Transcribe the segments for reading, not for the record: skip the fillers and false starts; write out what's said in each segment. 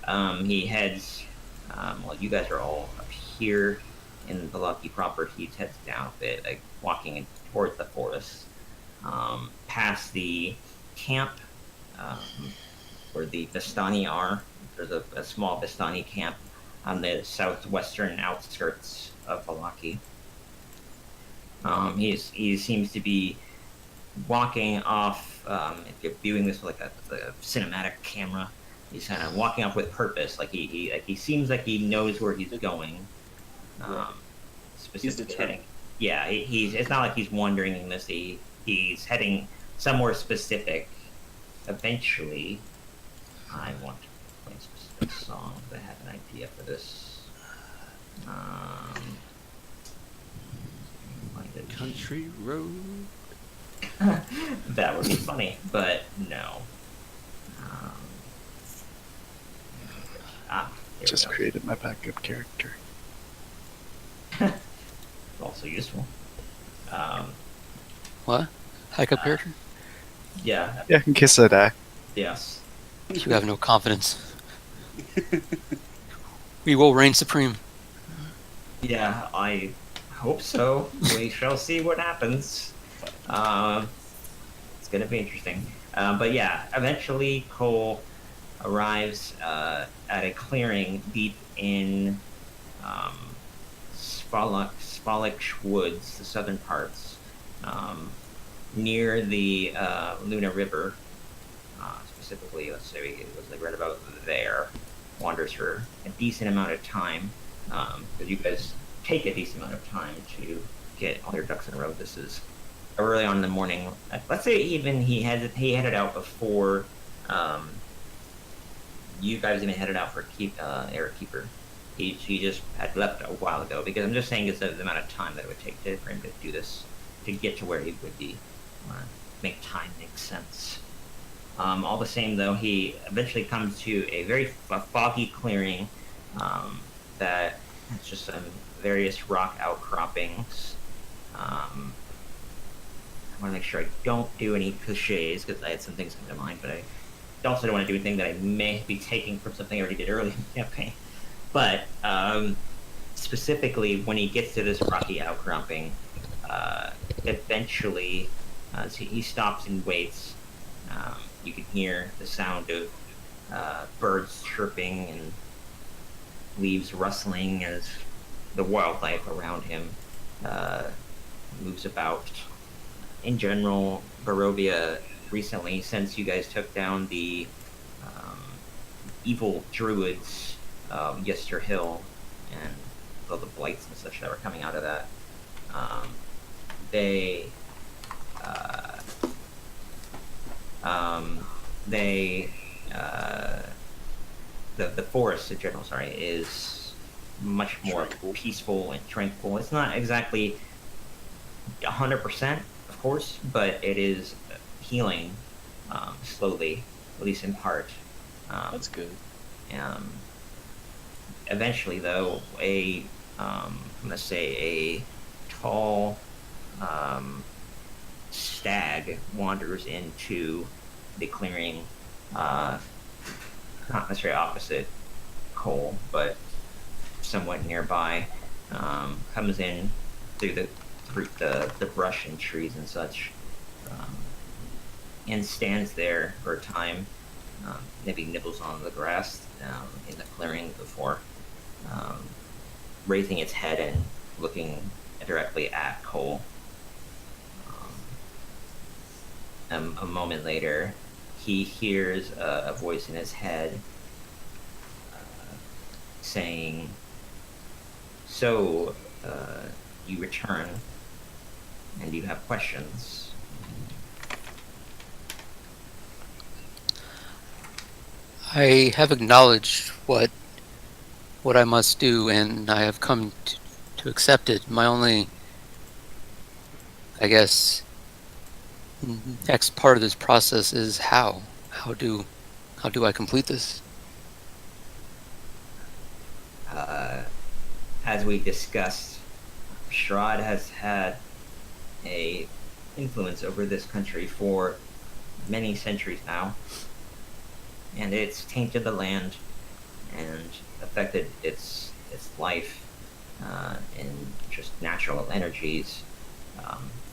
He heads. Well, you guys are all up here in the Lucky proper. He heads down a bit, like walking towards the forest, past the camp where the Vistani are. There's a small Vistani camp on the southwestern outskirts of Valaki. He seems to be walking off. If you're viewing this with like a cinematic camera, he's kind of walking off with purpose. Like he seems like he knows where he's going. Right. Um, He's specifically determined. heading. Yeah, he's. It's not like he's wandering aimlessly. He's heading somewhere specific. Eventually, I want to play a specific song. I have an idea for this. Find it. Country road. That would be funny, but no. Um, here Just we go. created my backup character. Also useful. Um, What? Backup character? yeah, Yeah, in case I die. yes. You have no confidence. We will reign supreme. Yeah, I hope so. We shall see what happens. It's going to be interesting. But yeah, eventually Cole arrives at a clearing deep in Spalak Woods, the southern parts, near the Luna River. Specifically, let's say it was like right about there. Wanders for a decent amount of time, because you guys take a decent amount of time to get all your ducks in a row. This is early on in the morning. Let's say even he headed out before you guys even headed out for Eric Keeper. He just had left a while ago, because I'm just saying it's the amount of time that it would take for him to do this, to get to where he would be. Make time make sense. All the same, though, he eventually comes to a very foggy clearing that has just some various rock outcroppings. I want to make sure I don't do any cliches, because I had some things come to mind, but I also don't want to do anything that I may be taking from something I already did early in the campaign. But specifically, when he gets to this rocky outcropping, eventually he stops and waits. You can hear the sound of birds chirping and leaves rustling as the wildlife around him moves about. In general, Barovia recently, since you guys took down the evil druids Yester Hill and all the blights and such that were coming out of that, they the forest in general, sorry, is much more peaceful and tranquil. It's not exactly 100%, of course, but it is healing slowly, at least in part. That's good. Eventually, though, I'm gonna say a tall stag wanders into the clearing, not necessarily opposite Cole, but somewhat nearby. Comes in through the brush and trees and such, and stands there for a time. Maybe nibbles on the grass in the clearing before raising its head and looking directly at Cole. A moment later, he hears a voice in his head saying, "So, you return, and you have questions." I have acknowledged what I must do, and I have come to accept it. My only, I guess, next part of this process is how. How do I complete this? As we discussed, Strahd has had a influence over this country for many centuries now, and it's tainted the land. and affected its life and just natural energies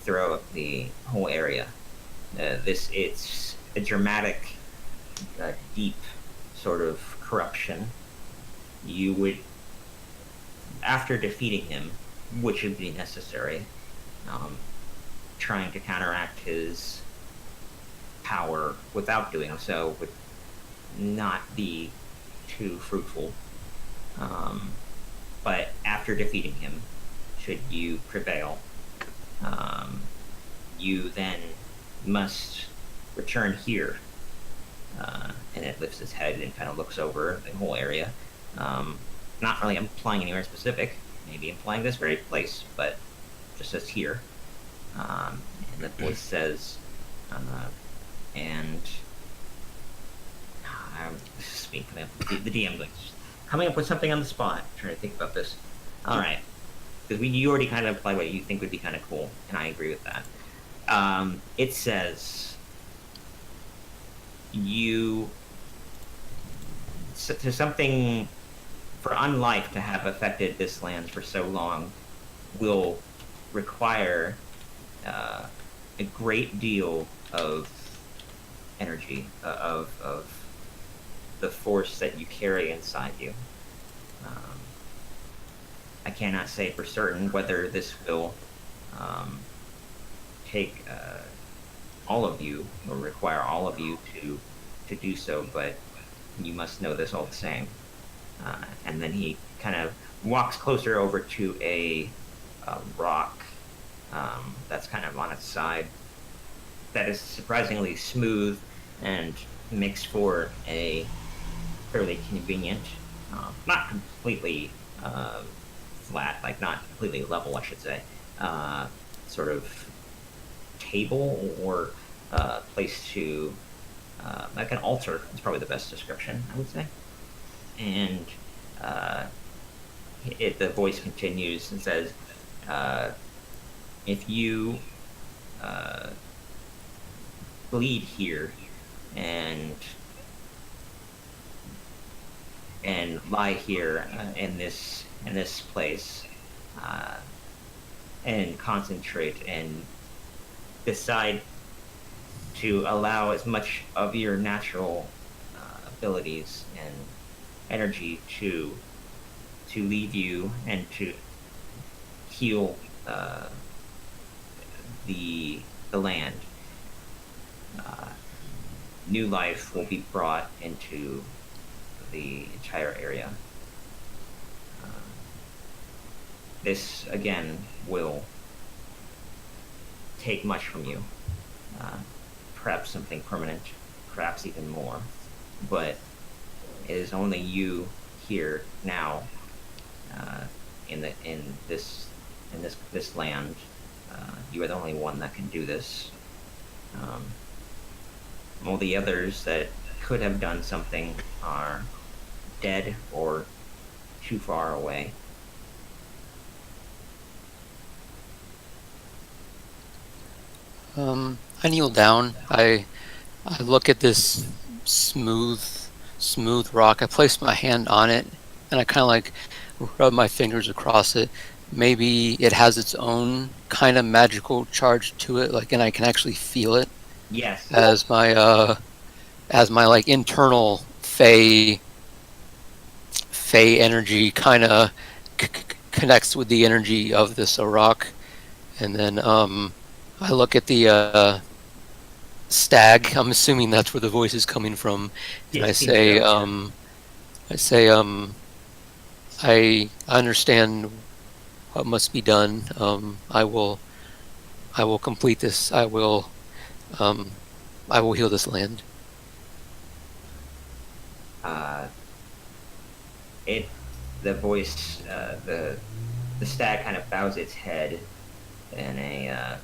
throughout the whole area. It's a dramatic, deep sort of corruption. You would, after defeating him, which would be necessary, um, trying to counteract his power without doing so would not be too fruitful. But after defeating him, should you prevail, you then must return here. And it lifts its head and kind of looks over the whole area. Not really implying anywhere specific, maybe implying this very place, but just says here. And the voice says, and this is me coming up with the DM coming up with something on the spot. I'm trying to think about this. All right, because you already kind of implied what you think would be kind of cool, and I agree with that. It says to something for unlife to have affected this land for so long will require a great deal of energy, of the force that you carry inside you. I cannot say for certain whether this will take all of you or require all of you to do so, but you must know this all the same. And then he kind of walks closer over to a rock that's kind of on its side that is surprisingly smooth and makes for a fairly convenient, not completely flat, like not completely level, I should say, sort of table or place to, like an altar is probably the best description, I would say. And the voice continues and says, if you bleed here and lie here in this place and concentrate and decide to allow as much of your natural abilities and energy to leave you and to heal the land. New life will be brought into the entire area. This again will take much from you, perhaps something permanent, perhaps even more, but it is only you here now in this land. You are the only one that can do this. All the others that could have done something are dead or too far away. I kneel down. I look at this smooth rock. I place my hand on it, and I kind of like rub my fingers across it. Maybe it has its own kind of magical charge to it, like, and I can actually feel it. Yes. As my like internal Fey energy kind of connects with the energy of this rock, and then I look at the stag. I'm assuming that's where the voice is coming from, and I say, I understand what must be done. I will complete this. I will heal this land. The voice, the stag kind of bows its head in a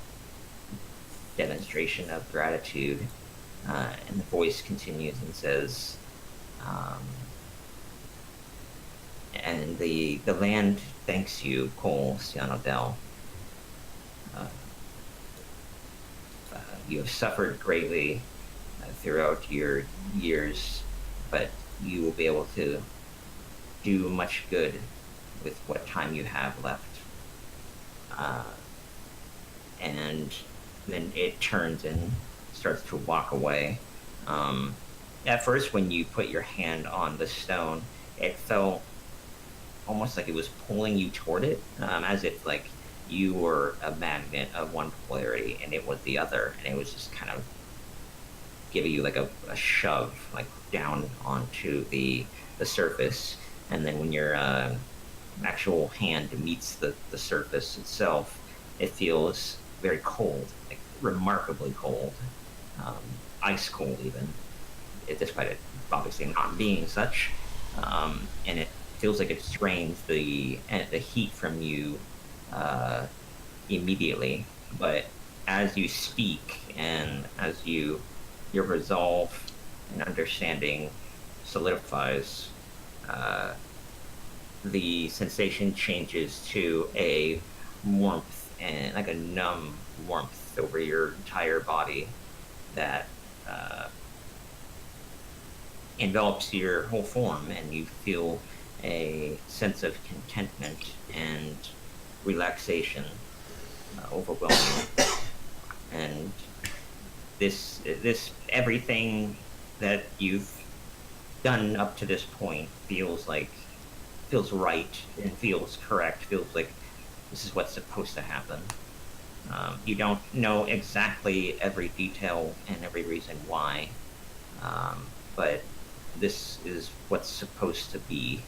demonstration of gratitude, and the voice continues and says, and the land thanks you, Cole Cianodel. You have suffered greatly throughout your years, but you will be able to do much good with what time you have left. And then it turns and starts to walk away. At first, when you put your hand on the stone, it felt almost like it was pulling you toward it, as if like you were a magnet of one polarity and it was the other, and it was just kind of giving you like a shove, like down onto the surface. And then when your actual hand meets the surface itself, it feels very cold, like remarkably cold, ice cold even, despite it obviously not being such. And it feels like it drains the heat from you immediately. But as you speak and as your resolve and understanding solidifies, the sensation changes to a warmth, and like a numb warmth over your entire body that envelops your whole form, and you feel a sense of contentment and relaxation overwhelm you. And this everything that you've done up to this point feels right and feels correct, feels like this is what's supposed to happen. You don't know exactly every detail and every reason why, but this is what's supposed to be.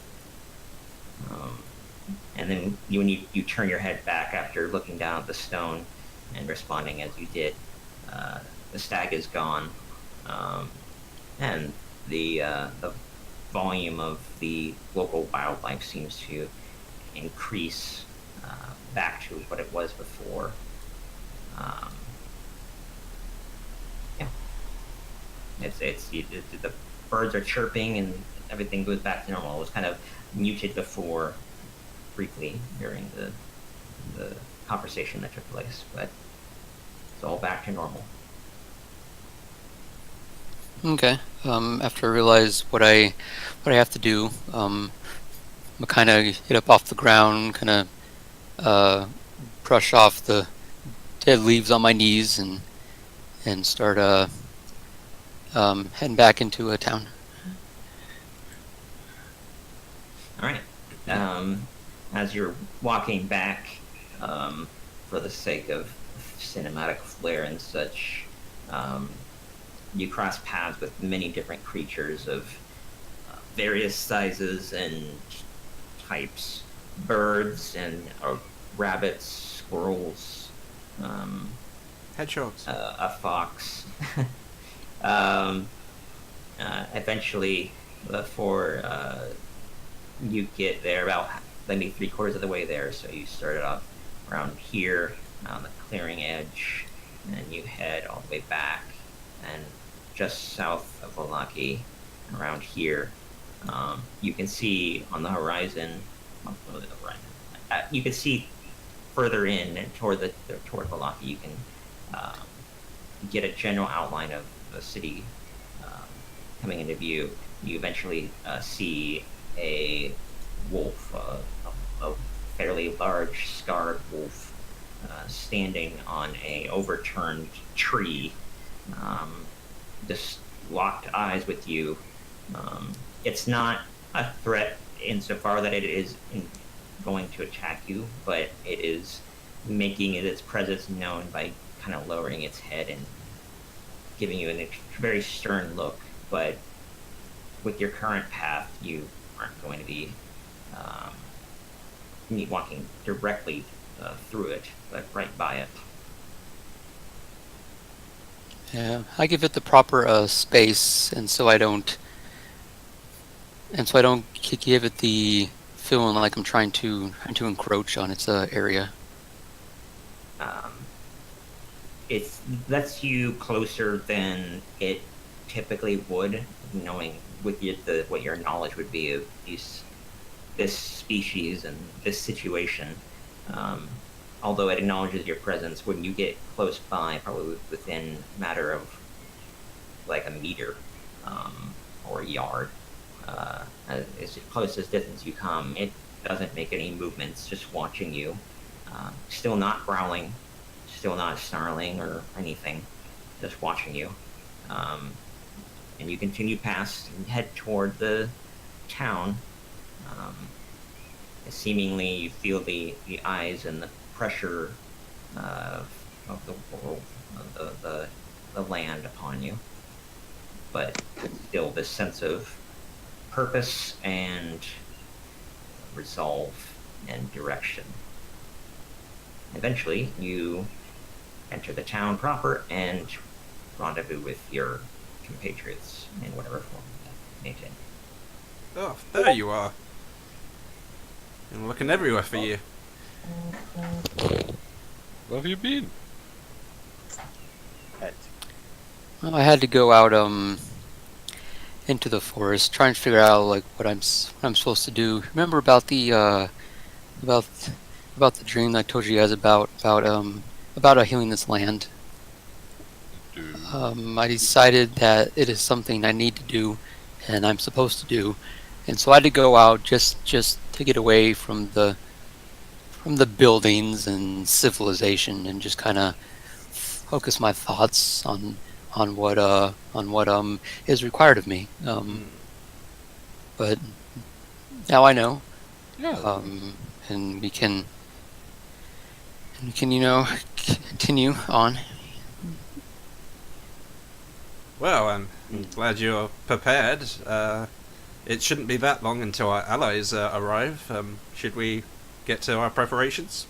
And then when you turn your head back after looking down at the stone and responding as you did, the stag is gone, and the volume of the local wildlife seems to increase back to what it was before. Yeah, the birds are chirping and everything goes back to normal. It was kind of muted before, briefly during the conversation that took place, but it's all back to normal. Okay. After I realize what I have to do, I'm kind of get up off the ground, kind of brush off the dead leaves on my knees, and start heading back into a town. All right. As you're walking back, for the sake of cinematic flair and such, you cross paths with many different creatures of various sizes and types. Birds and rabbits, squirrels, Hedgehogs. a fox. Eventually, before you get there, about maybe 3/4 of the way there, so you started off around here on the clearing edge, and you head all the way back, and just south of Wallaki, around here, you can see on the horizon, you can see further in toward Wallaki, you can get a general outline of the city coming into view. You eventually see a wolf, a fairly large scarred wolf, standing on a overturned tree, just locked eyes with you. It's not a threat insofar that it is going to attack you, but it is making its presence known by kind of lowering its head and giving you a very stern look. But with your current path, you aren't going to be walking directly through it, but right by it. Yeah, I give it the proper space, and so I don't give it the feeling like I'm trying to encroach on its area. It lets you closer than it typically would, knowing with what your knowledge would be of this species and this situation. Although it acknowledges your presence, when you get close by, probably within a matter of like a meter or a yard, as close as distance you come, it doesn't make any movements, just watching you. Still not growling, still not snarling or anything, just watching you. And you continue past and head toward the town. Seemingly, you feel the eyes and the pressure of the world, of the land upon you. But still, this sense of purpose and resolve and direction. Eventually, you enter the town proper and rendezvous with your compatriots in whatever form they maintain. Oh, there you are. I'm looking everywhere for you. Where have you been? Well, I had to go out into the forest, try and figure out like what I'm supposed to do. Remember about the about the dream that I told you guys about healing this land. I decided that it is something I need to do, and I'm supposed to do, and so I had to go out just to get away from the buildings and civilization, and just kind of focus my thoughts on what is required of me. But now I know. Yeah. And we can continue on. Well, I'm glad you're prepared. It shouldn't be that long until our allies arrive. Should we get to our preparations?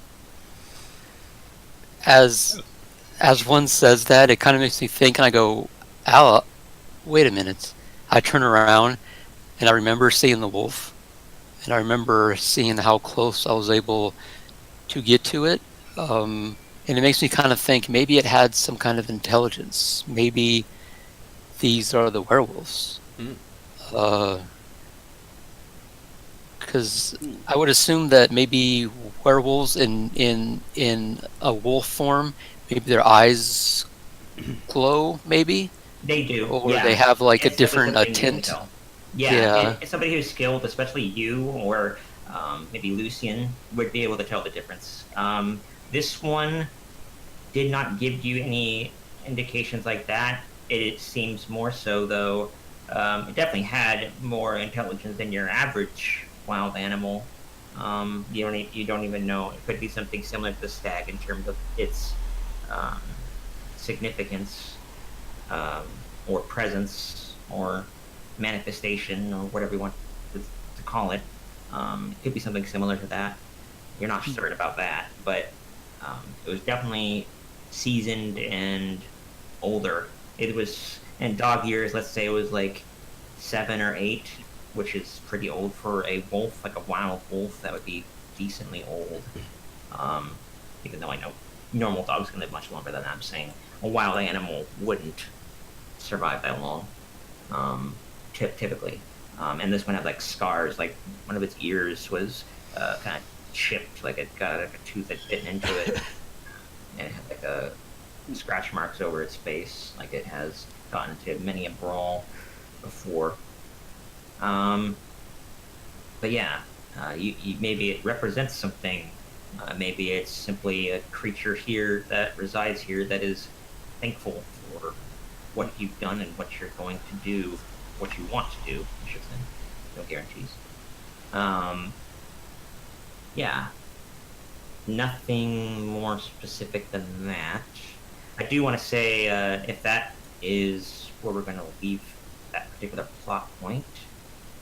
As one says that, it kind of makes me think, and I go, wait a minute. I turn around, and I remember seeing the wolf, and I remember seeing how close I was able to get to it, and it makes me kind of think maybe it had some kind of intelligence. Maybe these are the werewolves. Because I would assume that maybe werewolves in a wolf form, maybe their eyes glow, maybe? They do. Or yeah. they have like a It's different something you can tint. tell. Yeah. Yeah, it's somebody who's skilled, especially you or maybe Lucian, would be able to tell the difference. This one did not give you any indications like that. It seems more so, though. It definitely had more intelligence than your average wild animal. You don't even know. It could be something similar to the stag in terms of its significance, or presence, or manifestation, or whatever you want to call it. It could be something similar to that. You're not certain about that, but it was definitely seasoned and older. It was in dog years. Let's say it was like 7 or 8, which is pretty old for a wolf, like a wild wolf. That would be decently old. Even though I know normal dogs can live much longer than that, I'm saying a wild animal wouldn't survive that long, typically. And this one had like scars, like one of its ears was kind of chipped, like it got like a tooth had bitten into it, and it had like a scratch marks over its face, like it has gotten into many a brawl before. But yeah, you maybe it represents something. Maybe it's simply a creature here that resides here that is thankful for what you've done and what you're going to do, what you want to do, I should say. No guarantees. Yeah. Nothing more specific than that. I do want to say, if that is where we're going to leave that particular plot point,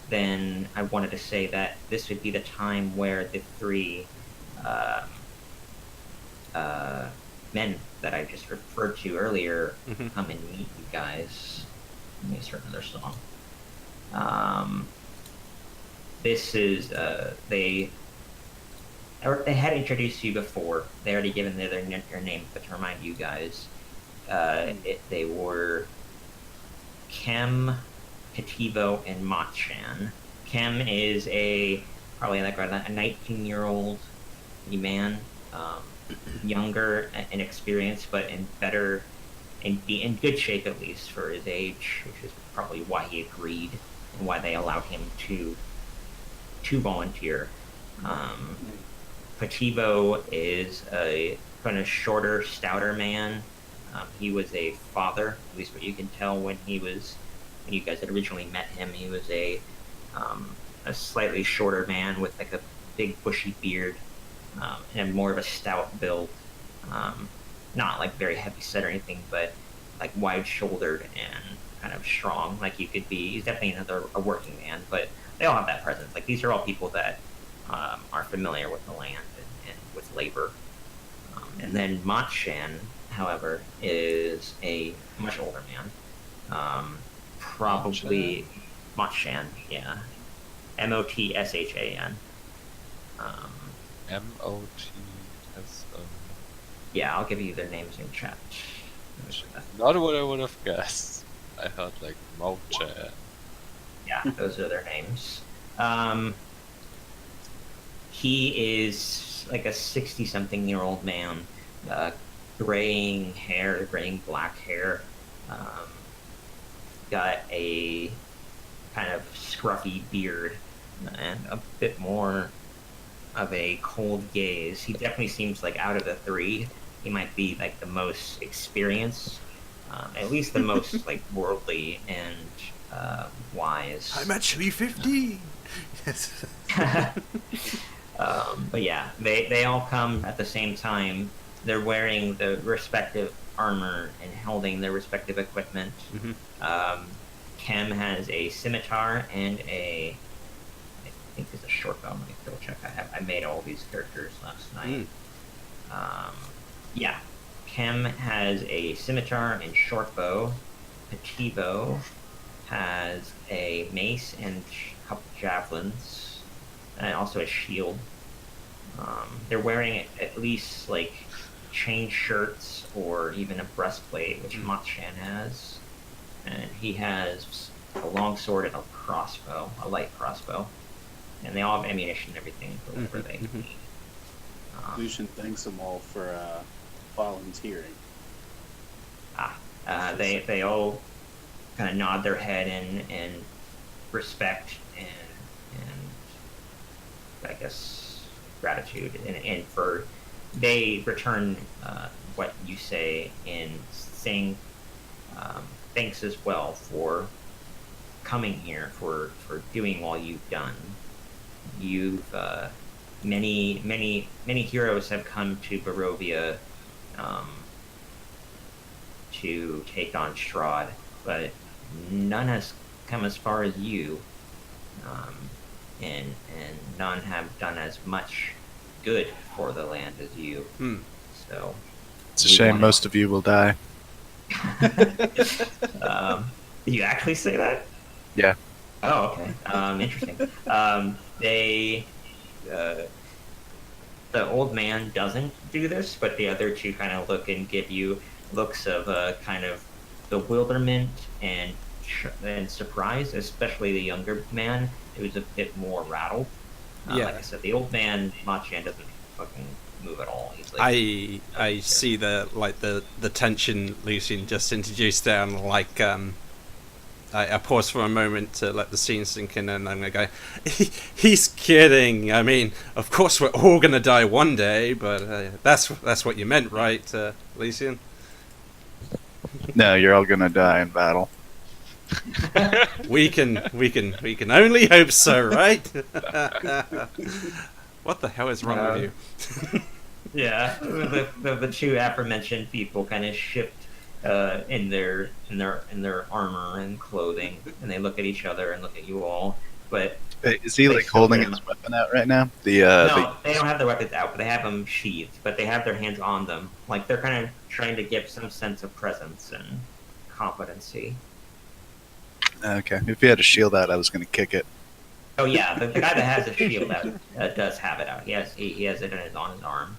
then I wanted to say that this would be the time where the 3 men that I just referred to earlier come and meet you guys. Let me start another song. This is they had introduced you before. They already given their name, but to remind you guys, they were Kem, Kativo, and Machan. Kem is probably like a 19-year-old man, younger and inexperienced, but in good shape at least for his age, which is probably why he agreed. and why they allowed him to volunteer. Pativo is a kind of shorter, stouter man. He was a father, at least what you can tell when you guys had originally met him. He was a slightly shorter man with like a big bushy beard, and more of a stout build. Not like very heavy set or anything, but like wide shouldered and kind of strong. Like you could be. He's definitely a working man, but they all have that presence. Like these are all people that are familiar with the land and with labor. And then Matshan, however, is a much older man. Probably Matshan, yeah. Motshan. M-O-T-S-O. Yeah, I'll give you their names in chat. Not what I would have guessed. I heard like Mocha. Yeah, those are their names. He is like a 60-something-year-old man, graying black hair. Got a kind of scruffy beard and a bit more of a cold gaze. He definitely seems like out of the three, he might be like the most experienced, at least the most like worldly and wise. I'm actually 15. Yes. But yeah, they all come at the same time. They're wearing the respective armor and holding their respective equipment. Kem has a scimitar and I think it's a short bow. Let me double check. I made all these characters last night. Yeah, Kem has a scimitar and short bow. Pativo has a mace and a couple javelins, and also a shield. They're wearing at least like chain shirts or even a breastplate, which Matshan has, and he has a long sword and a crossbow, a light crossbow, and they all have ammunition and everything for whatever they need. Lucian thanks them all for volunteering. They all kind of nod their head in respect and I guess gratitude, and for they return what you say in saying thanks as well for coming here, for doing all you've done. You've many heroes have come to Barovia to take on Strahd, but none has come as far as you, and none have done as much good for the land as you. So It's a shame most of you will die. Did you actually say that? Yeah. Oh, okay. Interesting. The old man doesn't do this, but the other two kind of look and give you looks of kind of bewilderment and surprise, especially the younger man, who's a bit more rattled. Yeah. Like I said, the old man, Machan, doesn't fucking move at all. He's like, I see the tension Lucian just introduced there, and like I pause for a moment to let the scene sink in, and I'm gonna go, he's kidding. I mean, of course we're all gonna die one day, but that's what you meant, right, Lucian? No, you're all gonna die in battle. we can only hope so, right? What the hell is wrong with you? yeah, the two aforementioned people kind of shift in their armor and clothing, and they look at each other and look at you all. But Is he like holding his weapon out right now? No, they don't have their weapons out, but they have them sheathed. But they have their hands on them, like they're kind of trying to give some sense of presence and competency. Okay, if he had a shield out, I was gonna kick it. Oh yeah, the guy that has the shield out does have it out. He has it on his arm.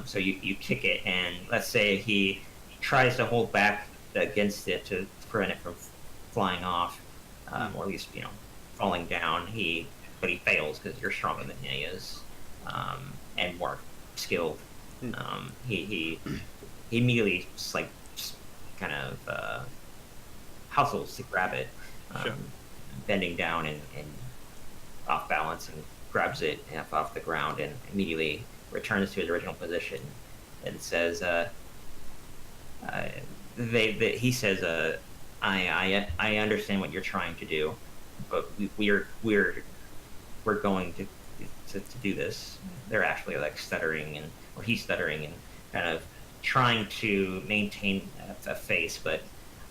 So you kick it, and let's say he tries to hold back against it to prevent it from flying off, or at least falling down. But he fails because you're stronger than he is, and more skilled. He immediately kind of hustles to grab it, Sure. bending down and off balance and grabs it off the ground and immediately returns to his original position and says, he says, I understand what you're trying to do, but we're going to do this. They're actually like stuttering or he's stuttering and kind of trying to maintain a face, but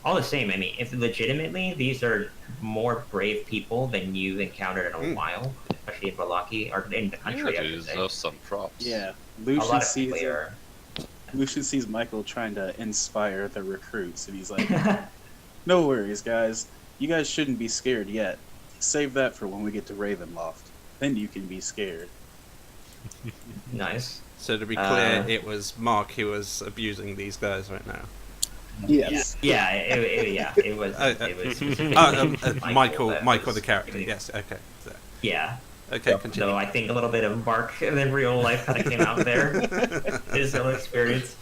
all the same, I mean, if legitimately these are more brave people than you've encountered in a while, especially in Valaki or in the Yeah, country, I they should say. deserve some props. Yeah, A lot of sees people are. Lucian sees Michael trying to inspire the recruits, and he's like, "No worries, guys. You guys shouldn't be scared yet. Save that for when we get to Ravenloft. Then you can be scared." Nice. So to be clear, it was Mark who was abusing these guys right now. Yes. Yeah, it was. It was specifically Michael, that Michael was the character. giving- Yes. Okay. So, Yeah. okay. Continue. So I think a little bit of Mark in real life kind of came out there. His own experience.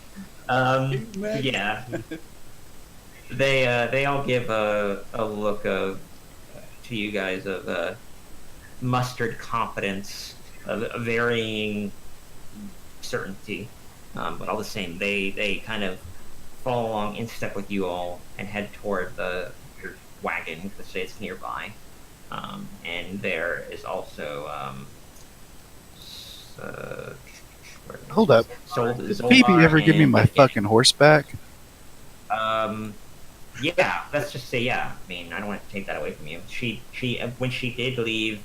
Yeah. They all give a look of to you guys of mustard confidence, of varying certainty, but all the same, they kind of follow along in step with you all and head toward your wagon because it's nearby. And there is also Hold up. Did the PB ever give me my fucking horse back? Yeah, let's just say yeah. I mean, I don't want to take that away from you. She when she did leave,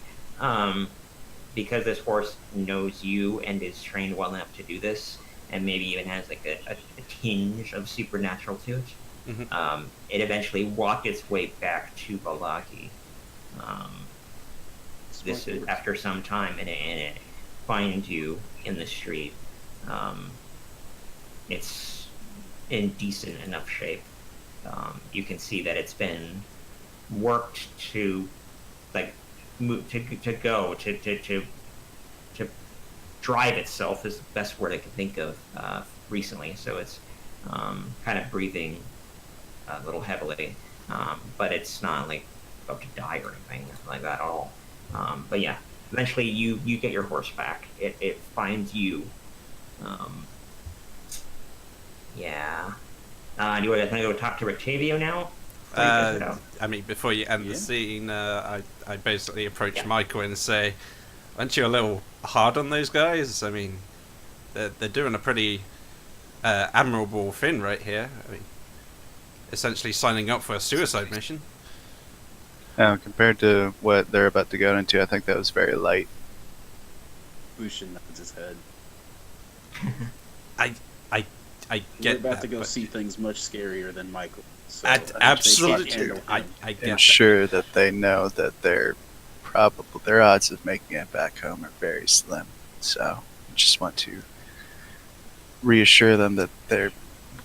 because this horse knows you and is trained well enough to do this, and maybe even has like a tinge of supernatural to it. Mhm. It eventually walked its way back to Balaki. This is after some time, and it finds you in the street. It's in decent enough shape. You can see that it's been worked to like move to drive itself is the best word I can think of recently. So it's kind of breathing a little heavily, but it's not like about to die or anything like that at all. But yeah, eventually you get your horse back. It finds you. Yeah. Do you want to go talk to Rictavio now? I mean, before you end the scene, I basically approach Michael and say, "Aren't you a little hard on those guys? I mean, they're doing a pretty admirable thing right here. I mean, essentially signing up for a suicide mission." Compared to what they're about to go into, I think that was very light. Lucian nods his head. I We're get about that, to go but see things much scarier than Michael. So I think they absolutely, can't handle I him. get I'm that. sure that they know that their odds of making it back home are very slim. So I just want to reassure them that they're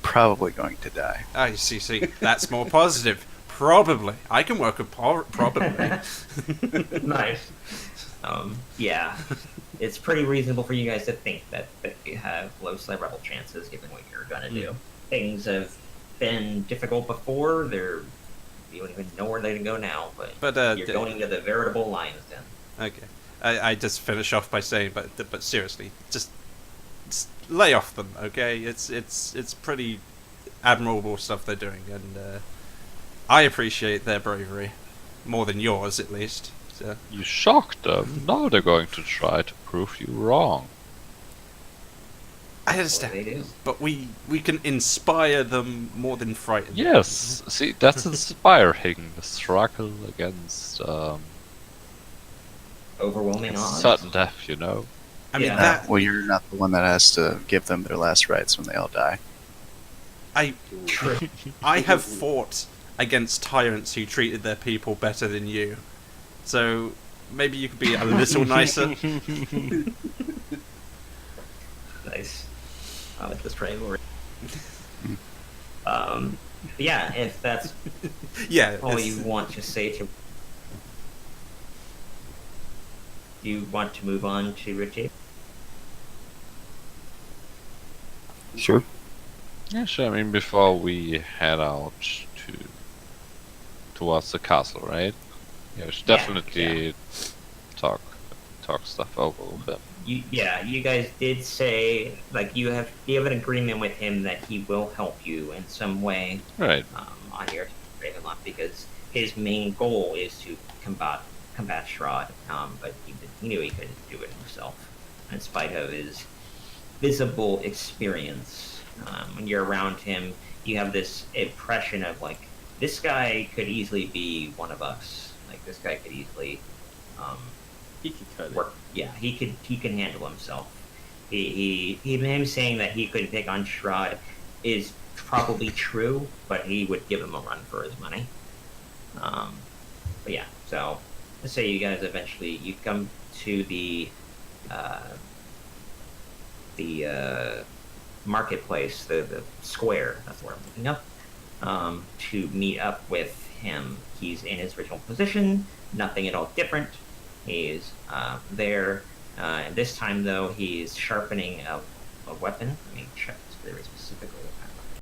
probably going to die. I see. That's more positive. Probably. I can work with probably. Nice. Yeah, it's pretty reasonable for you guys to think that you have low survival chances given what you're gonna do. Things have been difficult before. You don't even know where they can go now, but you're going to the veritable lion's den. Okay. I just finish off by saying, but seriously, just lay off them, okay? It's pretty admirable stuff they're doing, and I appreciate their bravery more than yours, at least. So. You shocked them. Now they're going to try to prove you wrong. I That's what they understand, do. but we can inspire them more than frighten them. Yes, see, that's inspiring. The struggle against Overwhelming odds. sudden death, you know. I mean, Yeah. that Well, you're not the one that has to give them their last rites when they all die. True. I have fought against tyrants who treated their people better than you. So maybe you could be a little nicer. Nice. I like this rivalry. Yeah, if that's Yeah. all it's- you want to say to. Do you want to move on to Richie? Sure. Yeah, sure. I mean, before we head out towards the castle, right? Yeah, we should Yeah, definitely talk stuff over with him. You guys did say like you have an agreement with him that he will help you in some way Right. on your Ravenloft because his main goal is to combat Strahd, but he knew he couldn't do it himself, in spite of his visible experience. When you're around him, you have this impression of like this guy could easily be one of us. Like this guy could easily He could cut it. work. Yeah, he can handle himself. Him saying that he couldn't take on Strahd is probably true, but he would give him a run for his money. But yeah, so let's say you guys eventually you come to the marketplace, the square. That's where I'm looking up to meet up with him. He's in his original position, nothing at all different. He's there. This time, though, he's sharpening a weapon. Let me check this very specifically.